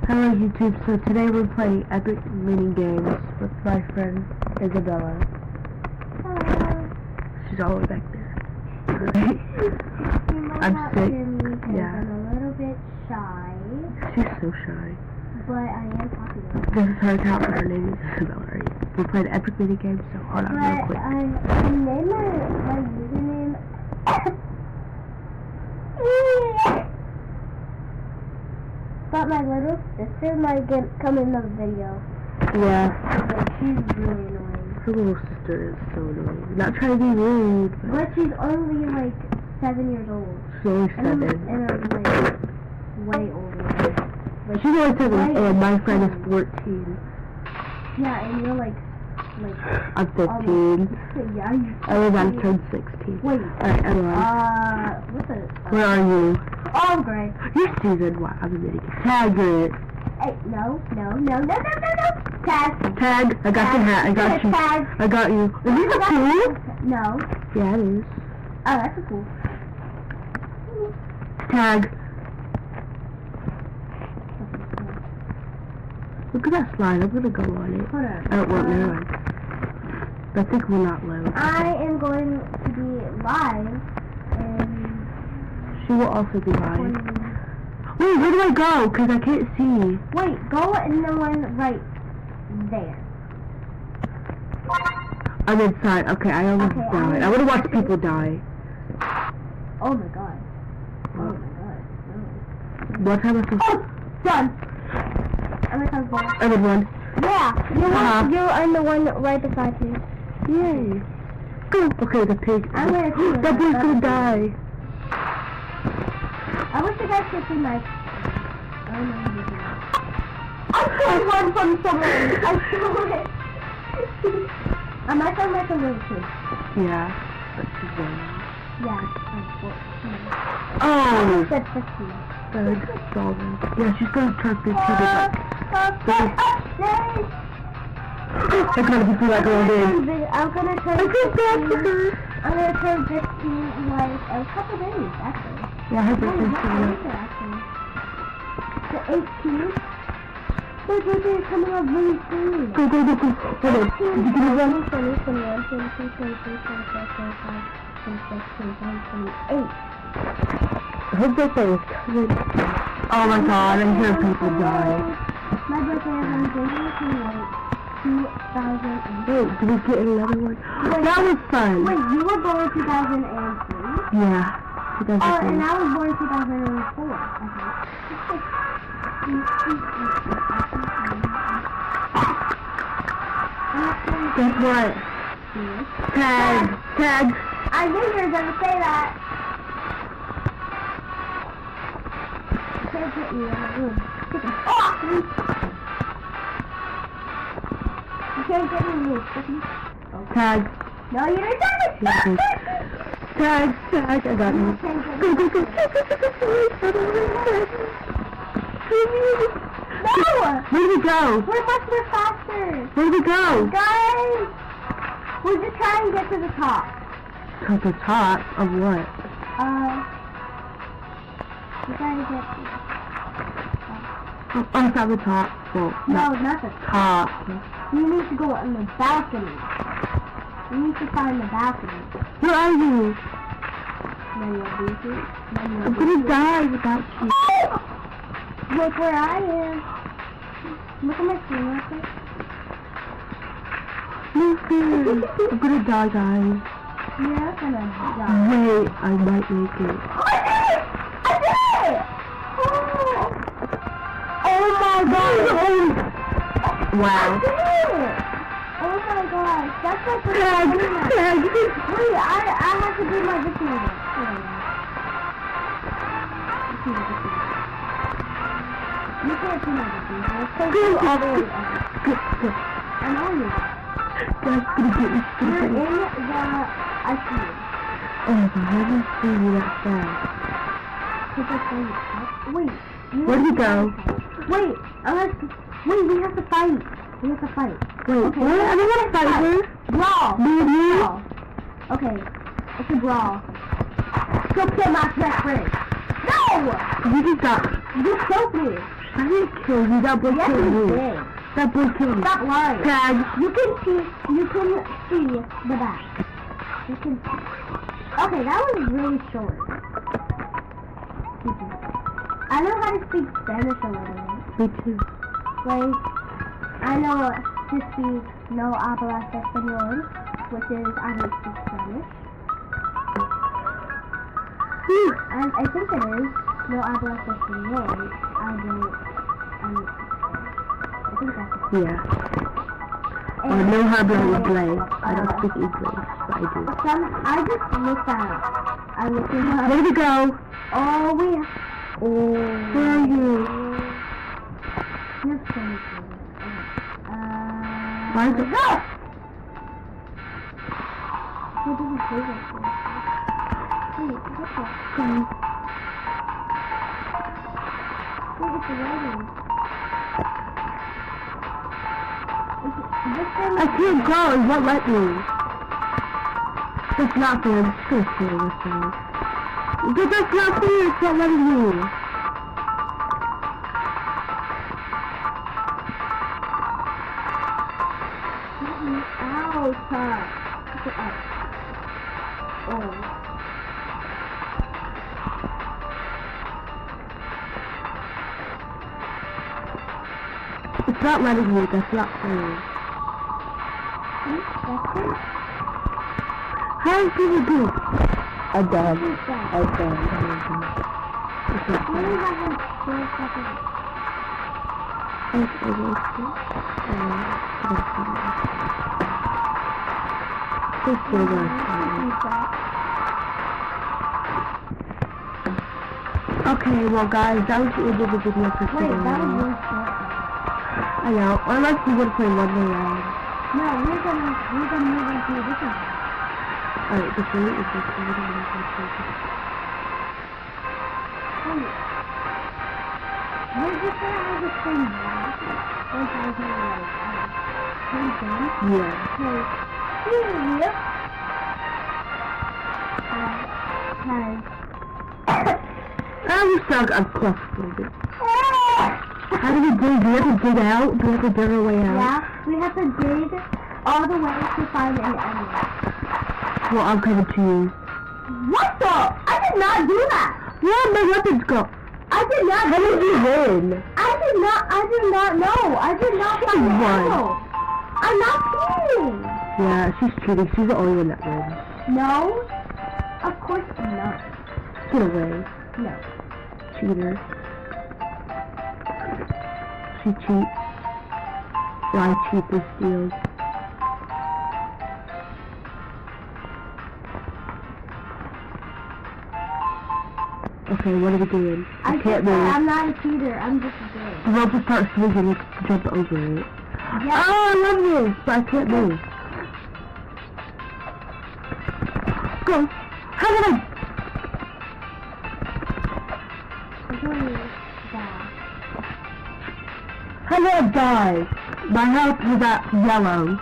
Hello YouTube, so today we're playing epic mini games with my friend Isabella. Hello. She's all the way back there. I'm sick. Yeah. I'm a little bit shy. She's so shy. But I am popular. This is her account and her name is Isabella, right? We're playing epic mini games, so hold on real quick. I named my username but my little sister might come in the video. Yeah. Like, she's really annoying. Her little sister is so annoying. Not trying to be rude, but she's only like 7 years old. She's only 7. And I'm like way older. Like, she's only 7 and my friend is 14. Yeah, and you're like I'm 15. Yeah, I was about to turn 16. Wait. Alright, anyway. What's it? Where are you? Oh, I'm gray. You're season 1. I'm a mini game. Tag it. Hey, no. Tag. Tag. I got your hat. I got you. Tag. I got you. Is this a pool? No. Yeah, it is. Oh, that's a cool. Tag. Look at that slide. I'm gonna go on it. Hold on. I don't want never mind. I think we're not low. I am going to be live and she will also be live. Wait, where do I go? Because I can't see. Wait, go in the one right there. I'm inside. Okay, I almost died. I want to watch people die. Oh my god. Oh my god. No. What time is it? Oh! Done! I'm gonna come back. I did one. Yeah! You're on the one right beside me. Yay. Go! Okay, the pig. I'm gonna do it. That pig's gonna die. I wish you guys could see my... I don't know how to do that. I stole one from someone! I stole it! I might sound like a little kid. Yeah, but she's one. Yeah, I'm 14. Oh! I said 15. Yeah, she's gonna turn 15 like... I gotta be through that girl again. I'm gonna turn 15. I'm gonna turn 15 in like a couple days, actually. Yeah, her birthday's coming up. The 18th? My birthday is coming up really soon. Go. Hold on. Did you get it wrong? 20, 21, 22, 23, 24, 25, 26, 27, 28. Her birthday is coming. Oh my god, I'm hearing people die. My birthday is on January 28th. 2003. Wait, did we get another one? Wait, that was fun. Wait, you were born 2003? Yeah, 2003. Oh, and I was born 2004, I think. Guess what? Tag. I knew you were going to say that. You can't get me in my room. You can't get me in your room. Tag. No, you didn't tell me. Tag. I got you. Go. No! Where did we go? We're much more faster. Where did we go? Guys! We're just trying to get to the top. To the top of what? We're trying to get to the top. Oh, it's at the top. Well, No, not the top. You need to go on the balcony. You need to find the balcony. Where are you? I'm gonna die without you. Look where I am. Look at my screen real quick. Listen, I'm gonna die, guys. You're not gonna die. Wait, I might make it. I did it! Oh my god! Wow. I did it! Oh my gosh, that's like Tag. Wait, I have to do my victory dance. You can't do my victory dance. Take you all the way up. I know you. That's gonna get me You're stupid. in the ice cream. Oh my god, I didn't see you that fast. Wait. Where did we go? Wait, we have to fight. We have to fight. Wait, okay, what? I don't want to fight her. Brawl. Me and you? Brawl. Okay, it's a brawl. Go kill my best friend. No! You just got... You killed me. I didn't kill you. That boy Yes, killed you me. did. That boy killed me. Stop lying. Tag. You can see the back. You can see. Okay, that was really short. I know how to speak Spanish a little bit. Me too. Like, I know to speak no hablas español, which is I don't speak Spanish. And I think it is no hablas español. I think that's it. Yeah. Or no habla inglés. I don't speak English, but I do. I just looked that up. I looked it up. Where to go? Oh, Where are you? You're funny. Why is it? Go! Who didn't say that? Wait, what the? Sorry. Wait, it's writing. I can't go. It won't let me. That's not fair. I'm just gonna stay with you. But that's not fair. It's not letting me. Ow, stop. Pick it up. Oh. It's not letting me. That's not fair. How do you do? I'm done. I'm done. It's not fair. Okay, well guys, that was the end of the video for today. Wait, that was really short. I know. Unless we would play one more round. No, we're gonna move into a different one. Alright, the fruit is just a little bit of Wait. We're just gonna have the same block. Like I was like, same thing. yeah. I'm stuck. I'm clustered. How do we dig? Do we have to dig out? Do we have to dig our way out? Yeah, we have to dig all the way to find an enemy. Well, I'm coming to you. What the? I did not do that! Where'd my weapons go? I did not How did you win? I did not know. I did not She find an won. ammo. I'm not cheating. Yeah, she's cheating. She's the only one that wins. No, of course not. Get away. No. Cheater. She cheats. Why cheaper steals? Okay, what are we doing? I can't move. I'm not a cheater. I'm just a girl. The rope will start swinging. Let's jump over it. Yeah. Oh, I love this, but I can't move. Go. How did I? How did I die? My health was at yellow.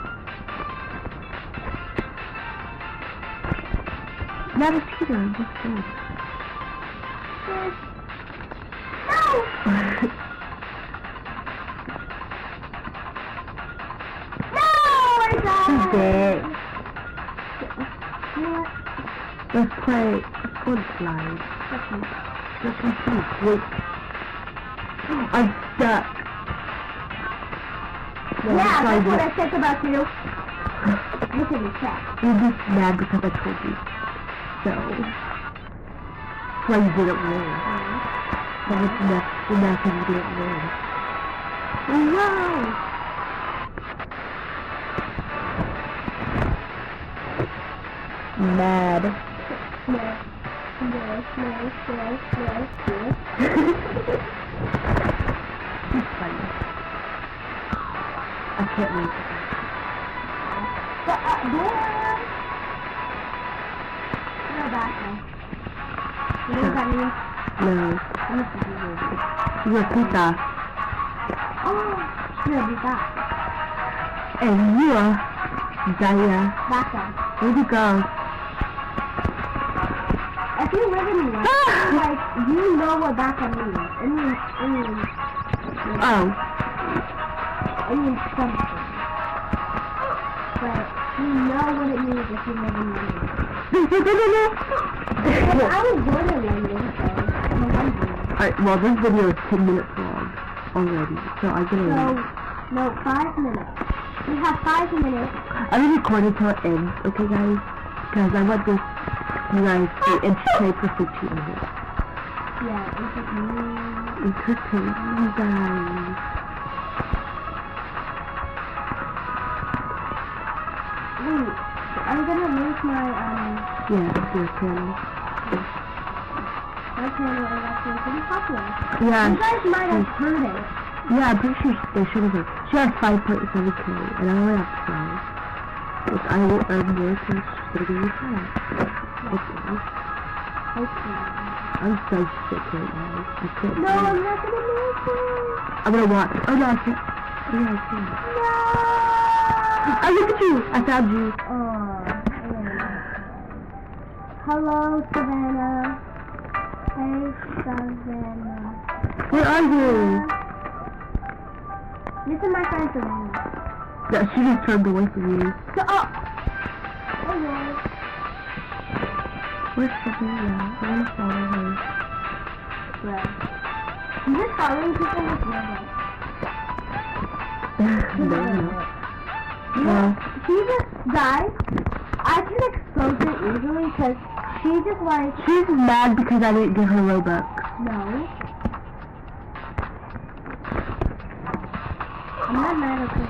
Not a cheater, I'm just saying. No! No! I died! She's dead. What? Let's play. Let's go and slide. Let's see. Wait. I'm stuck. Yeah, that's what I said about you. Look at this cat. You're just mad because I told you. So. That's why you didn't win. That was enough. You're mad because you didn't win. Oh wow! Mad. No. She's funny. I can't wait. No back now. You know what that means? No. I'm just gonna do this. You're a pizza. Oh, you'll be back. And you are Zaya. Back up. Where'd you go? If you live in West, like, you know what back up means. It means Oh. I mean something. But you know what it means if you live in London. Well, I was born in London, so I'm a Londoner. Alright, well this video is 10 minutes long already, so I'm gonna... No, 5 minutes. We have 5 minutes. I'm gonna record it till it ends, okay guys? Because I want this, you guys to entertain for 15 minutes. Yeah, Entertain you guys. Wait, I'm gonna link my, Yeah, your channel. my channel is actually pretty popular. Yeah. You guys might have heard it. Yeah, I'm pretty sure they should have. She has 5.7k, and I only have 5. Which I will earn more because she's gonna give me 5. Hopefully. I'm so sick right now. I can't. No, I'm not gonna make it. I'm gonna watch. Oh no, I can't. Oh yeah, I can. No. Oh, look at you! I found you. Hello, Savannah. Hey, Savannah. Where are you? This is my friend Savannah. No, she just turned away from you. So, hello. Where's Savannah? I wanna follow her. Yeah. I'm just following people with Roblox. No. Yeah. She just, guys, I can expose it easily because she just like... She's mad because I didn't get her Robux. No. I'm not mad at her.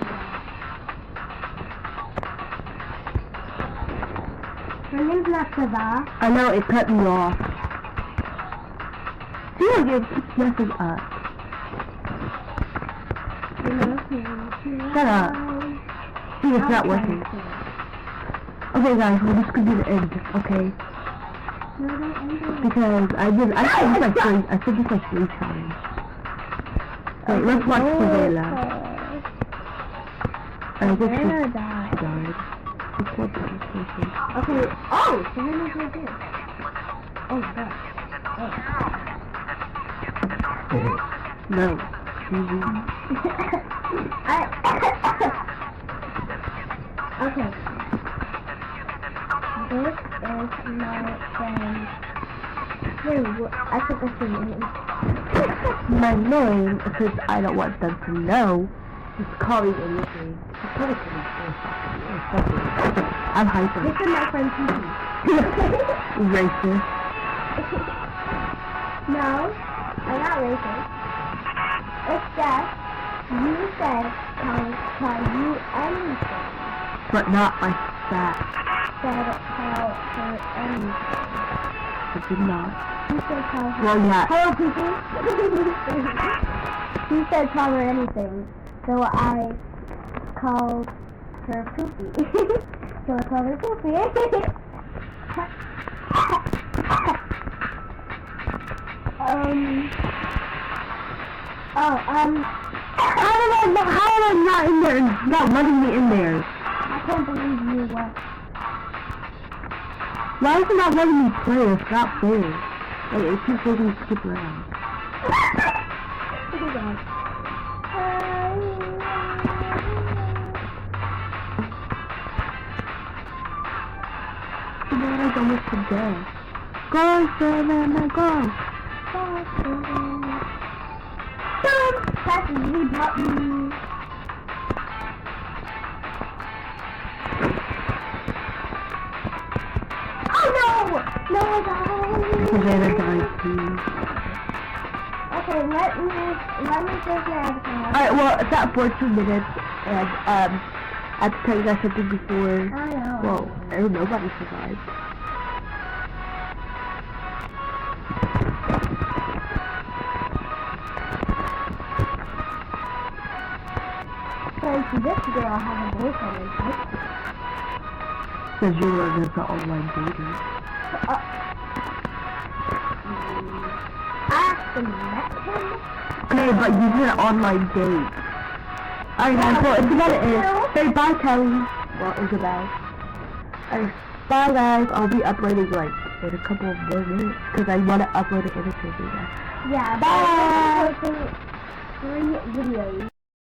Her name's not Sava. I know, it cut me off. See, it keeps messing up. Shut up. See, it's not working. Okay, guys, we're just gonna do the end, okay? Because I said this like 3 times. Wait, let's watch Savannah. I think she died. Let's watch this person. Okay, oh, Savannah's right there. Oh, God. No. Okay. This is my friend. Wait, I forgot your name. My name, because I don't want them to know, is calling anything. I'm hyper. This is my friend Titi. Racist. No, I'm not racist. It's just, you said, tell you anything. But not like that. Said tell her anything. I did not. You said tell her. Well, yeah. Hello, Titi. She said tell her anything. So I called her Poopy. So I called her Poopy. How am I not in there? It's not letting me in there. I can't believe you were. Why is it not letting me play? It's not fair. Like, it keeps making me skip around. Savannah's almost to death. Go, Savannah, go! Press the button. Oh no! No, I died. Savannah died too. Okay, let me take your avatar. Alright, well, it's at 14 minutes, and, I have to tell you guys something before. I know. Well, nobody survived. So this girl has a boyfriend in high school. Because you're against the online dating. I actually met him. Okay, but you did an online date. Alright guys, well, it's about it. Say bye, Kelly. Well, it's about. Alright, bye guys. I'll be uploading like in a couple of more minutes because I want to upload it in a video. Yeah, Bye. bye. 3 videos.